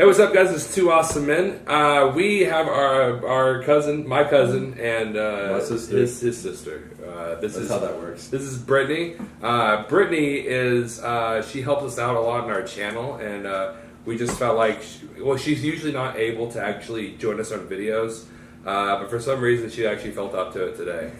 Hey, what's up, guys? It's Two Awesome Men. We have our cousin, my cousin, and My sister. his sister. That's how that works. This is Brittany. Brittany is she helps us out a lot in our channel, and we just felt like she's usually not able to actually join us on videos, but for some reason she actually felt up to it today.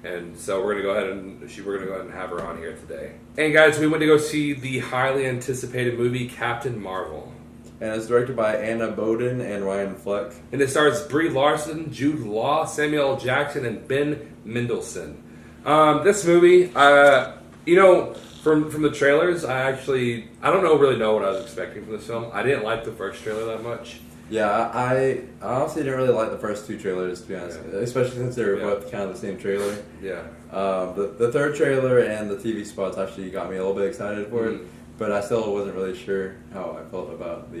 And so we're gonna go ahead and have her on here today. And guys, we went to go see the highly anticipated movie Captain Marvel. And it's directed by Anna Boden and Ryan Fleck. And it stars Brie Larson, Jude Law, Samuel L. Jackson, and Ben Mendelsohn. This movie, from the trailers, I don't really know what I was expecting from this film. I didn't like the first trailer that much. Yeah, I honestly didn't really like the first two trailers, to be honest. Yeah. Especially since they were both kind of the same trailer. Yeah. The third trailer and the TV spots actually got me a little bit excited for it. But I still wasn't really sure how I felt about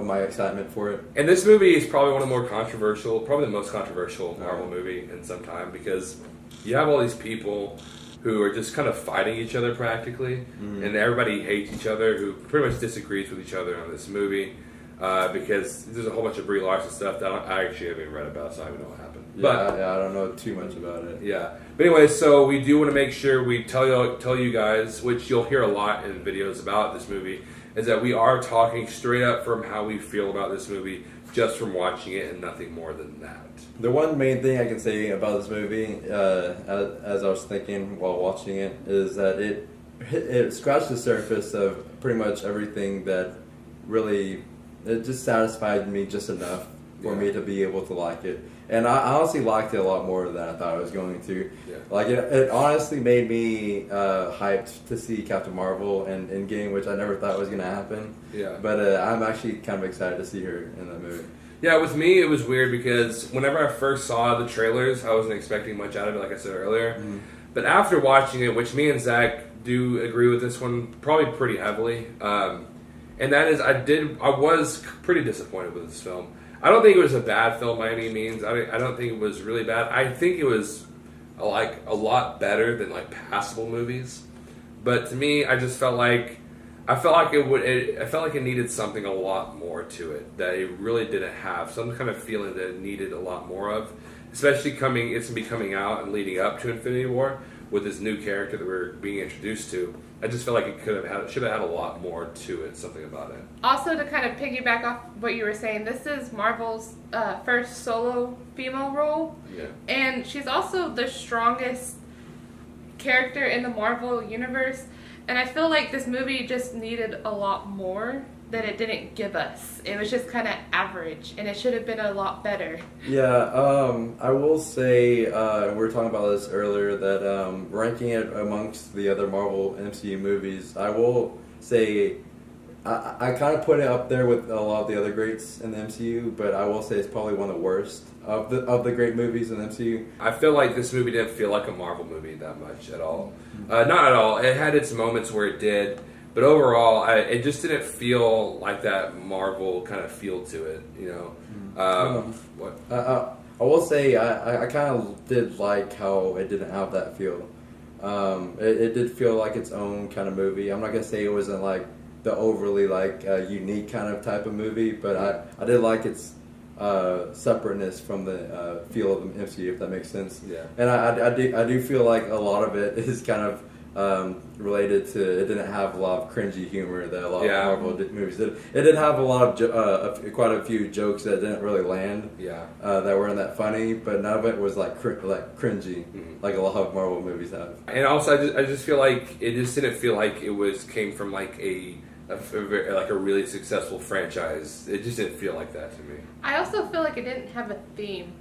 my excitement for it. And this movie is probably one of the probably the most controversial Marvel movie in some time, because you have all these people who are just kind of fighting each other practically, and everybody hates each other, who pretty much disagrees with each other on this movie, because there's a whole bunch of Brie Larson stuff that I actually haven't even read about, so I don't even know what happened. I don't know too much about it. Yeah. But anyway, so we do want to make sure we tell you guys, which you'll hear a lot in videos about this movie, is that we are talking straight up from how we feel about this movie, just from watching it and nothing more than that. The one main thing I can say about this movie, as I was thinking while watching it, is that it scratched the surface of pretty much everything that really, it just satisfied me just enough for me to be able to like it. And I honestly liked it a lot more than I thought I was going to. Yeah. Like, it honestly made me hyped to see Captain Marvel and Endgame, which I never thought was going to happen. Yeah. But I'm actually kind of excited to see her in that movie. Yeah, with me, it was weird because whenever I first saw the trailers, I wasn't expecting much out of it, like I said earlier. But after watching it, which me and Zach do agree with this one probably pretty heavily, and that is I was pretty disappointed with this film. I don't think it was a bad film by any means. I don't think it was really bad. I think it was a lot better than passable movies. But to me, I just felt like it needed something a lot more to it that it really didn't have. Some kind of feeling that it needed a lot more of, especially it's going to be coming out and leading up to Infinity War with this new character that we're being introduced to. I just feel like it should have had a lot more to it, something about it. Also, to kind of piggyback off what you were saying, this is Marvel's first solo female role. Yeah. And she's also the strongest character in the Marvel universe. And I feel like this movie just needed a lot more that it didn't give us. It was just kind of average, and it should have been a lot better. Yeah, I will say, we were talking about this earlier, that ranking it amongst the other Marvel MCU movies, I will say I kind of put it up there with a lot of the other greats in the MCU, but I will say it's probably one of the worst of the great movies in the MCU. I feel like this movie didn't feel like a Marvel movie that much at all. Not at all. It had its moments where it did. But overall, it just didn't feel like that Marvel kind of feel to it, What? I will say I kind of did like how it didn't have that feel. It did feel like its own kind of movie. I'm not going to say it wasn't like the overly unique kind of type of movie, but I did like its separateness from the feel of the MCU, if that makes sense. Yeah. And I do feel like a lot of it is kind of related to, it didn't have a lot of cringy humor that a lot of Marvel movies did. It did have a lot of quite a few jokes that didn't really land. Yeah. That weren't that funny, but none of it was cringy, like a lot of Marvel movies have. And also, I just feel like it just didn't feel like it came from a really successful franchise. It just didn't feel like that to me. I also feel like it didn't have a theme.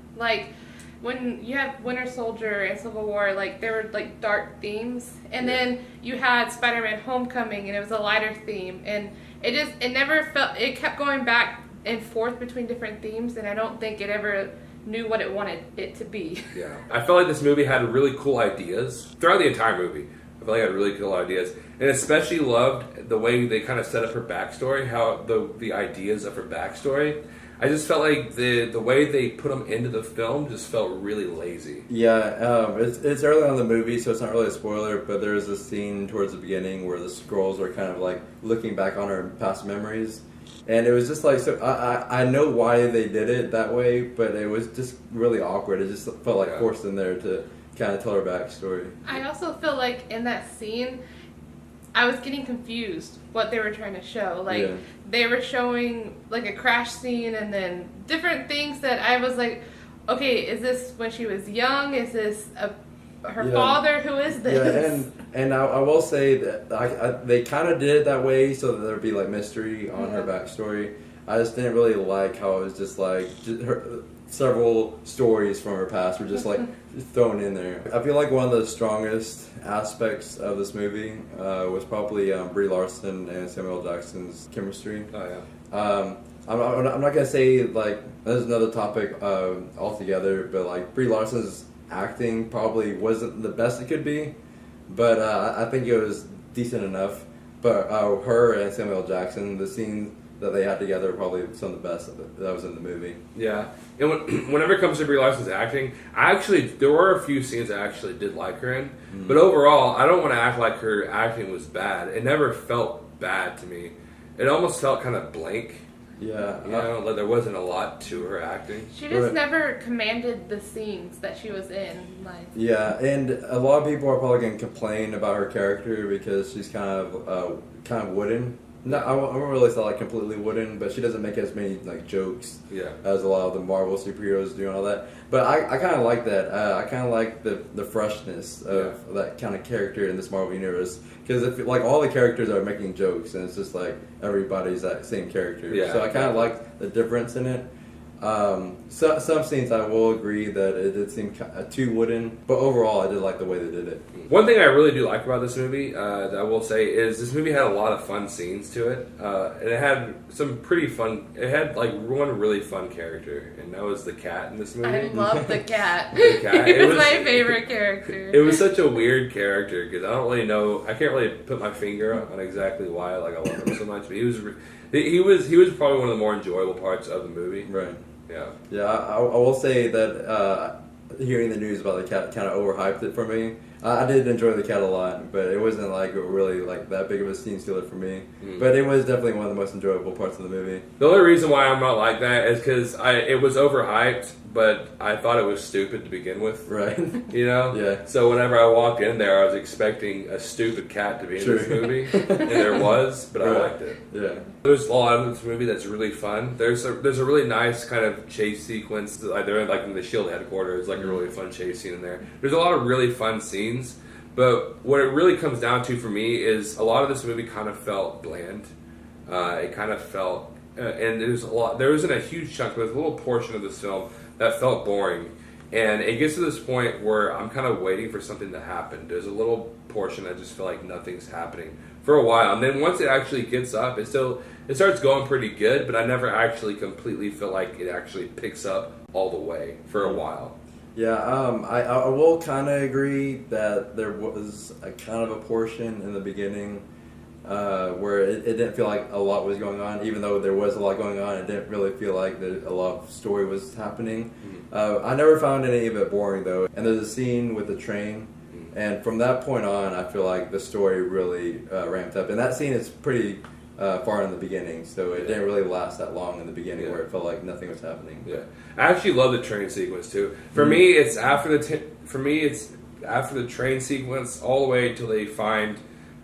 When you have Winter Soldier and Civil War, there were dark themes, and then you had Spider-Man: Homecoming, and it was a lighter theme, and it kept going back and forth between different themes, and I don't think it ever knew what it wanted it to be. Yeah, I felt like this movie had really cool ideas throughout the entire movie. I feel like it had really cool ideas, and especially loved the way they kind of set up her backstory, how the ideas of her backstory. I just felt like the way they put them into the film just felt really lazy. Yeah, it's early on in the movie, so it's not really a spoiler, but there's a scene towards the beginning where the Skrulls are kind of like looking back on her past memories. And it was just like, so I know why they did it that way, but it was just really awkward. It just felt like forced in there to kind of tell her backstory. I also feel like in that scene, I was getting confused what they were trying to show. Like, they were showing, like, a crash scene and then different things that I was like, okay, is this when she was young? Is this her father? Who is this? Yeah, and I will say that they kind of did it that way so that there'd be, like, mystery on her backstory. I just didn't really like how it was just, like, several stories from her past were just, like, thrown in there. I feel like one of the strongest aspects of this movie was probably Brie Larson and Samuel Jackson's chemistry. Oh yeah. I'm not gonna say like there's another topic altogether, but like Brie Larson's acting probably wasn't the best it could be, but I think it was decent enough. But her and Samuel Jackson, the scene that they had together, are probably some of the best that was in the movie. Yeah, and whenever it comes to Brie Larson's acting, there were a few scenes I actually did like her in, but overall, I don't want to act like her acting was bad. It never felt bad to me. It almost felt kind of blank. Yeah, like there wasn't a lot to her acting. She just never commanded the scenes that she was in. Like, yeah, and a lot of people are probably going to complain about her character because she's kind of wooden. No, I won't really say like completely wooden, but she doesn't make as many like jokes as a lot of the Marvel superheroes do and all that. But I kind of like that. I kind of like the freshness of that kind of character in this Marvel universe, because if like all the characters are making jokes and it's just like everybody's that same character. Yeah, so I kind of like the difference in it. So, some scenes I will agree that it did seem too wooden, but overall I did like the way they did it. One thing I really do like about this movie, that I will say, is this movie had a lot of fun scenes to it, and it had some pretty fun. It had like one really fun character, and that was the cat in this movie. I love the cat. The cat. It was my favorite character. It was such a weird character because I don't really know. I can't really put my finger on exactly why like I love him so much, but he was probably one of the more enjoyable parts of the movie. Right. Yeah. Yeah, I will say that hearing the news about the cat kind of overhyped it for me. I did enjoy the cat a lot, but it wasn't like really like that big of a scene stealer for me. But it was definitely one of the most enjoyable parts of the movie. The only reason why I'm not like that is because it was overhyped, but I thought it was stupid to begin with. Right. You know? Yeah. So whenever I walked in there, I was expecting a stupid cat to be in this movie, and there was, but I liked it. Yeah. There's a lot of this movie that's really fun. There's a really nice kind of chase sequence. Like they're like in the SHIELD headquarters, like a really fun chase scene in there. There's a lot of really fun scenes, but what it really comes down to for me is a lot of this movie kind of felt bland. It kind of felt, and there wasn't a huge chunk, but there's a little portion of this film that felt boring. And it gets to this point where I'm kind of waiting for something to happen. There's a little portion I just feel like nothing's happening for a while, and then once it actually gets up, it starts going pretty good. But I never actually completely feel like it actually picks up all the way for a while. Yeah, I will kind of agree that there was a kind of a portion in the beginning where it didn't feel like a lot was going on, even though there was a lot going on. It didn't really feel like a lot of story was happening. I never found any of it boring though. And there's a scene with the train, and from that point on, I feel like the story really ramped up. And that scene is pretty far in the beginning, so it didn't really last that long in the beginning where it felt like nothing was happening. Yeah, I actually love the train sequence too. For me, it's after the train sequence all the way until they find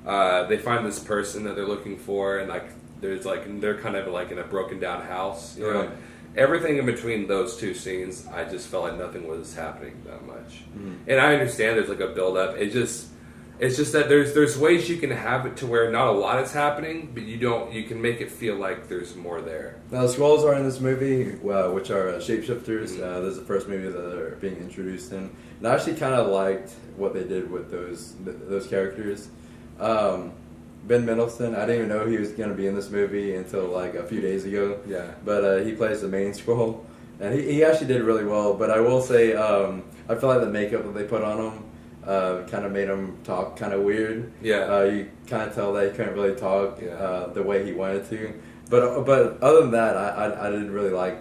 this person that they're looking for, and like they're kind of like in a broken down house. You know? Everything in between those two scenes, I just felt like nothing was happening that much. And I understand there's like a build up. It's just that there's ways you can have it to where not a lot is happening, but you can make it feel like there's more there. Now the Skrulls are in this movie, which are shapeshifters. This is the first movie that they're being introduced in, and I actually kind of liked what they did with those characters. Ben Mendelsohn, I didn't even know he was going to be in this movie until like a few days ago. Yeah. But he plays the main Skrull, and he actually did really well. But I will say, I feel like the makeup that they put on him kind of made him talk kind of weird. Yeah. You kind of tell that he couldn't really talk the way he wanted to. But other than that, I didn't really like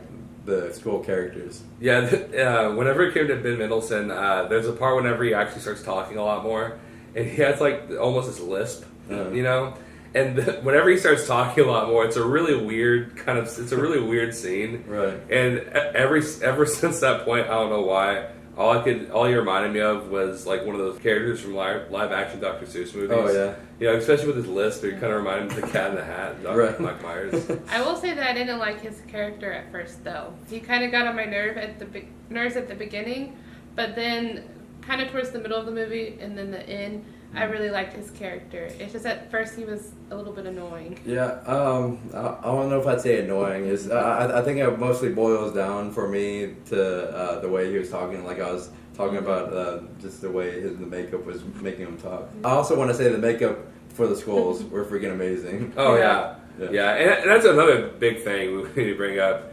the school characters. Yeah, whenever it came to Ben Mendelsohn, there's a part whenever he actually starts talking a lot more, and he has like almost this lisp, you know. And whenever he starts talking a lot more, it's a really weird it's a really weird scene. Right. And ever since that point, I don't know why. All he reminded me of was like one of those characters from live action Dr. Seuss movies. Oh yeah. You know, especially with his lisp, it kind of reminded me of the Cat in the Hat, Dr. Mike Myers. I will say that I didn't like his character at first, though. He kind of got on my nerves at the beginning, but then kind of towards the middle of the movie and then the end, I really liked his character. It's just at first he was a little bit annoying. Yeah, I don't know if I'd say annoying. I think it mostly boils down for me to the way he was talking. Like I was talking about just the way the makeup was making him talk. I also want to say the makeup for the skulls were freaking amazing. Oh yeah. And that's another big thing we need to bring up.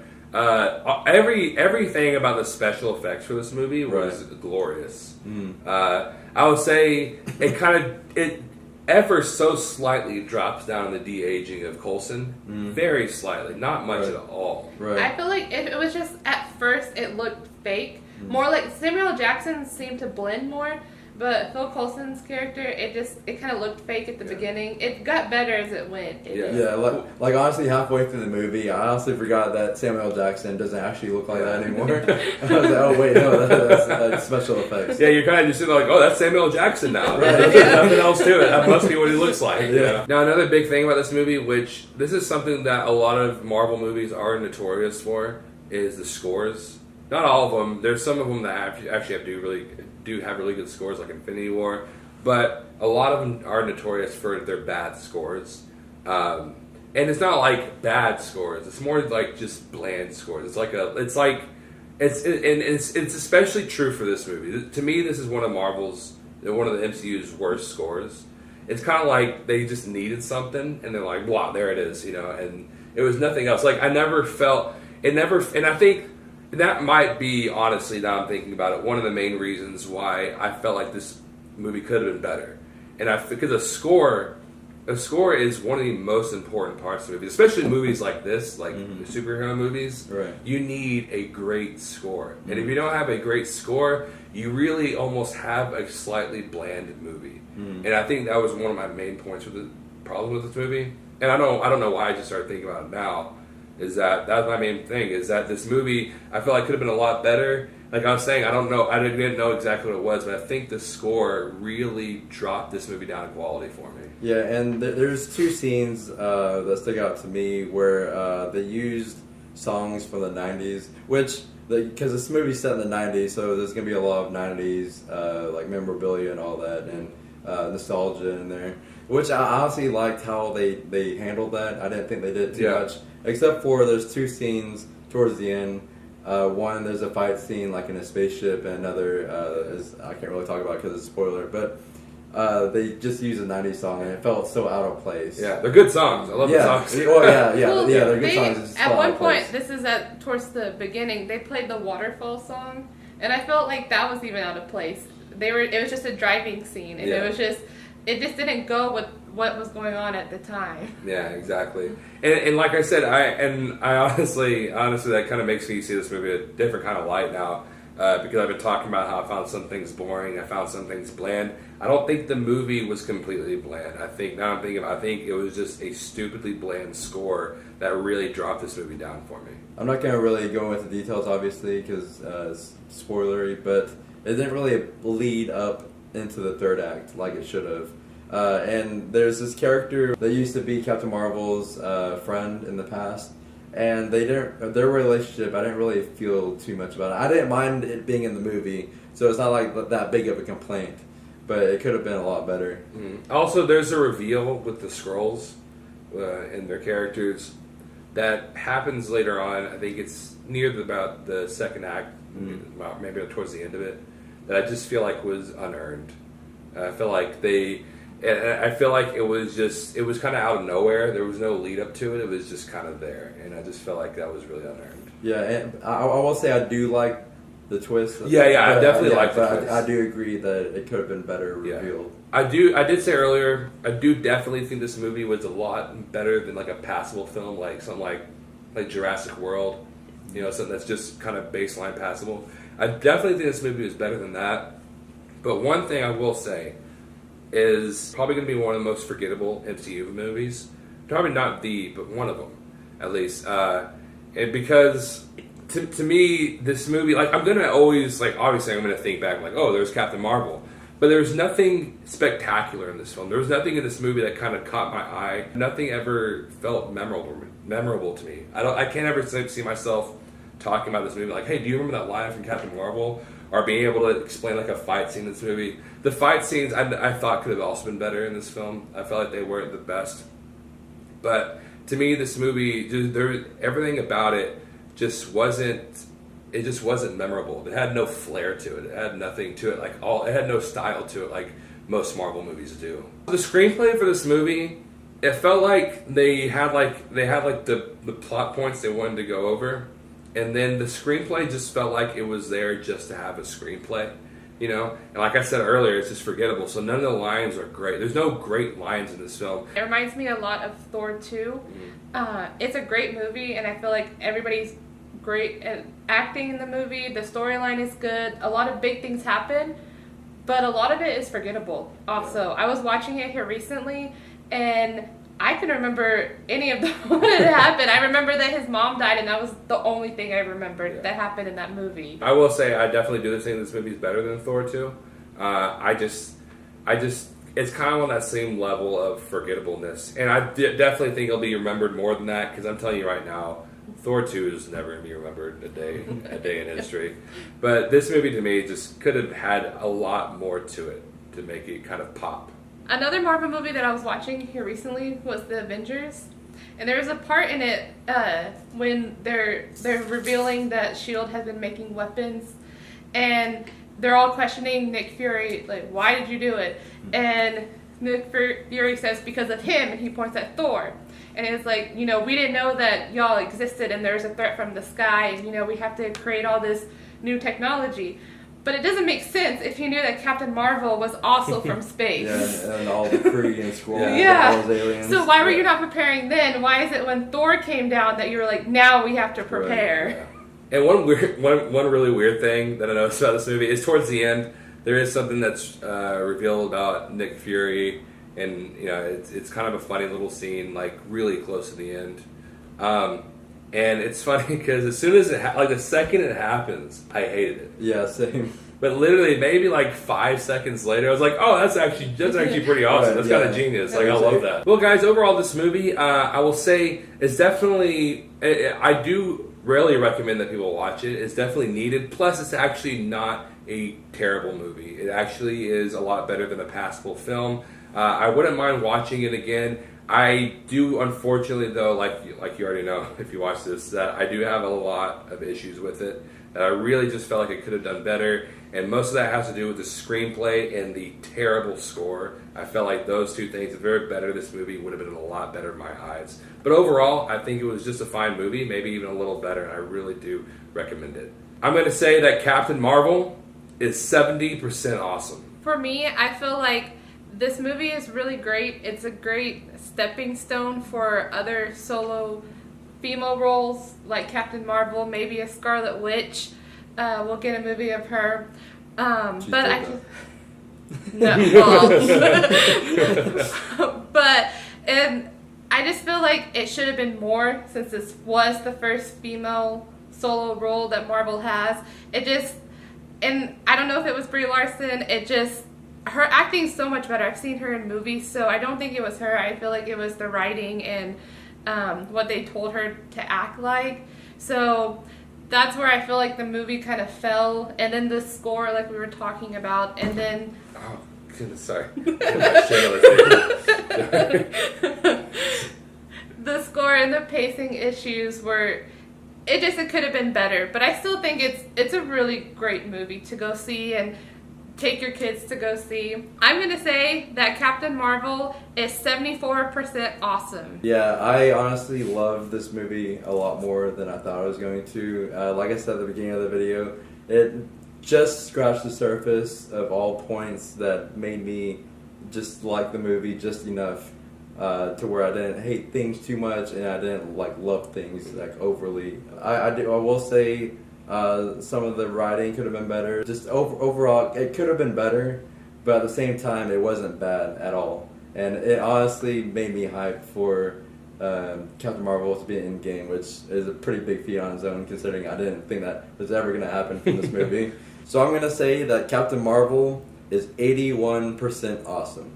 Everything about the special effects for this movie was glorious. I would say it ever so slightly drops down the de-aging of Coulson, very slightly, not much at all. Right. I feel like it was just at first it looked fake, more like Samuel L. Jackson seemed to blend more. But Phil Coulson's character, it kind of looked fake at the beginning. It got better as it went. Like honestly, halfway through the movie, I honestly forgot that Samuel L. Jackson doesn't actually look like that anymore. I was like, oh wait, no, that's special effects. Yeah, you're kind of just sitting there like, oh, that's Samuel L. Jackson now. Right. There's nothing else to it. That must be what he looks like. Yeah. You know? Now, another big thing about this movie, which this is something that a lot of Marvel movies are notorious for, is the scores. Not all of them. There's some of them that actually do have really good scores, like Infinity War, but a lot of them are notorious for their bad scores. And it's not like bad scores; it's more like just bland scores. It's especially true for this movie. To me, this is one of the MCU's worst scores. It's kind of like they just needed something, and they're like, "Wow, there it is," you know. And it was nothing else. Like I never felt it. And I think. That might be, honestly, now I'm thinking about it, one of the main reasons why I felt like this movie could have been better. And because a score is one of the most important parts of the movie, especially movies like this, like superhero movies. Right. You need a great score. And if you don't have a great score, you really almost have a slightly bland movie. And I think that was one of my main points with the problem with this movie. And I don't know why I just started thinking about it now. Is that was my main thing? Is that this movie I feel like could have been a lot better. Like I was saying, I didn't know exactly what it was, but I think the score really dropped this movie down in quality for me. Yeah, and there's two scenes that stick out to me where they used songs from the '90s, because this movie's set in the '90s, so there's gonna be a lot of '90s like memorabilia and all that, and nostalgia in there. Which I honestly liked how they handled that. I didn't think they did too much. Except for there's two scenes towards the end. One, there's a fight scene like in a spaceship, and another is I can't really talk about it because it's a spoiler. But they just used a '90s song, and it felt so out of place. Yeah, they're good songs. I love the songs. Well, they're good songs. It's just at one point, place. this is towards the beginning, they played the Waterfall song, and I felt like that was even out of place. It was just a driving scene, and it just didn't go with what was going on at the time. Yeah, exactly. And like I said, I honestly that kind of makes me see this movie a different kind of light now, because I've been talking about how I found some things boring, I found some things bland. I don't think the movie was completely bland. I think it was just a stupidly bland score that really dropped this movie down for me. I'm not going to really go into details, obviously, because it's spoilery, but it didn't really lead up into the third act like it should have. And there's this character that used to be Captain Marvel's friend in the past, and their relationship, I didn't really feel too much about it. I didn't mind it being in the movie, so it's not like that big of a complaint, but it could have been a lot better. Also, there's a reveal with the Skrulls and their characters that happens later on. I think it's near about the second act, maybe towards the end of it, that I just feel like was unearned. I feel like it was kind of out of nowhere. There was no lead up to it. It was just kind of there, and I just felt like that was really unearned. Yeah, and I will say I do like the twist. I definitely like the twist. I do agree that it could have been better revealed. I did say earlier, I do definitely think this movie was a lot better than like a passable film, like something like Jurassic World. You know, something that's just kind of baseline passable. I definitely think this movie is better than that. But one thing I will say is probably going to be one of the most forgettable MCU movies. Probably not the, but one of them, at least. And because to me, this movie, like, I'm going to always, like, obviously I'm going to think back, like, oh, there's Captain Marvel. But there's nothing spectacular in this film. There was nothing in this movie that kind of caught my eye. Nothing ever felt memorable to me. I can't ever see myself talking about this movie like, hey, do you remember that line from Captain Marvel? Or being able to explain like a fight scene in this movie. The fight scenes I thought could have also been better in this film. I felt like they weren't the best. But to me, this movie, everything about it just wasn't. It just wasn't memorable. It had no flair to it. It had nothing to it. It had no style to it, like most Marvel movies do. The screenplay for this movie, it felt like they had the plot points they wanted to go over, and then the screenplay just felt like it was there just to have a screenplay, you know. And like I said earlier, it's just forgettable. So none of the lines are great. There's no great lines in this film. It reminds me a lot of Thor 2. It's a great movie, and I feel like everybody's great at acting in the movie. The storyline is good. A lot of big things happen, but a lot of it is forgettable also. I was watching it here recently, and I couldn't remember any of what had happened. I remember that his mom died, and that was the only thing I remembered that happened in that movie. I will say I definitely do think this movie is better than Thor 2. I just it's kind of on that same level of forgettableness, and I definitely think it'll be remembered more than that, because I'm telling you right now, Thor 2 is never going to be remembered a day in history. But this movie, to me, just could have had a lot more to it to make it kind of pop. Another Marvel movie that I was watching here recently was The Avengers. And there was a part in it when they're revealing that S.H.I.E.L.D. has been making weapons. And they're all questioning Nick Fury, like, why did you do it? And Nick Fury says, because of him, and he points at Thor. And it's like, you know, we didn't know that y'all existed and there's a threat from the sky, and, you know, we have to create all this new technology. But it doesn't make sense if you knew that Captain Marvel was also from space. Yeah, and all the Kree and Skrulls, yeah. all those aliens. So why were you not preparing then? Why is it when Thor came down that you were like, now we have to prepare? Yeah. And one really weird thing that I noticed about this movie is towards the end, there is something that's revealed about Nick Fury. And, you know, it's kind of a funny little scene, like, really close to the end. And it's funny because as soon as the second it happens, I hated it. Yeah, same. But literally, maybe like 5 seconds later, I was like, "Oh, that's actually pretty awesome. That's kind of genius. Like, I love that." Well, guys, overall, this movie, I will say, is definitely. I do rarely recommend that people watch it. It's definitely needed. Plus, it's actually not a terrible movie. It actually is a lot better than a passable film. I wouldn't mind watching it again. I do, unfortunately, though, like you already know if you watch this, that I do have a lot of issues with it. I really just felt like it could have done better, and most of that has to do with the screenplay and the terrible score. I felt like those two things, if they were better, this movie would have been a lot better in my eyes. But overall, I think it was just a fine movie, maybe even a little better, and I really do recommend it. I'm going to say that Captain Marvel is 70% awesome. For me, I feel like this movie is really great. It's a great stepping stone for other solo female roles like Captain Marvel, maybe a Scarlet Witch. We'll get a movie of her. But I just but I just feel like it should have been more, since this was the first female solo role that Marvel has. And I don't know if it was Brie Larson. Her acting's so much better. I've seen her in movies, so I don't think it was her. I feel like it was the writing and what they told her to act like. So that's where I feel like the movie kind of fell. And then the score, like we were talking about, and then... Oh, goodness, sorry. The score and the pacing issues were... It could have been better. But I still think it's a really great movie to go see and take your kids to go see. I'm going to say that Captain Marvel is 74% awesome. Yeah, I honestly love this movie a lot more than I thought I was going to. Like I said at the beginning of the video, it just scratched the surface of all points that made me just like the movie just enough to where I didn't hate things too much and I didn't like love things like overly. I will say some of the writing could have been better. Just overall, it could have been better, but at the same time, it wasn't bad at all. And it honestly made me hyped for Captain Marvel to be in Endgame, which is a pretty big feat on its own, considering I didn't think that was ever going to happen from this movie. So I'm going to say that Captain Marvel is 81% awesome.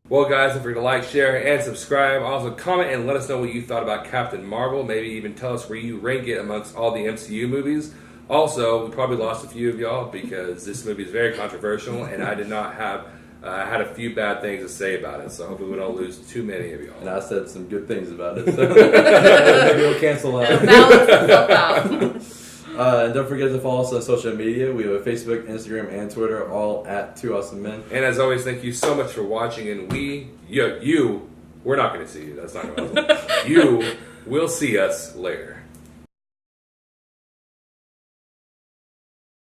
Well, guys, don't forget to like, share, and subscribe. Also, comment and let us know what you thought about Captain Marvel. Maybe even tell us where you rank it amongst all the MCU movies. Also, we probably lost a few of y'all because this movie is very controversial, and I did not have... I had a few bad things to say about it, so hopefully we don't lose too many of y'all. And I said some good things about it, so maybe we'll cancel out. It'll balance itself out. And don't forget to follow us on social media. We have a Facebook, Instagram, and Twitter, all at 2 Awesome Men. And as always, thank you so much for watching, and we're not going to see you. That's not going to happen. You will see us later.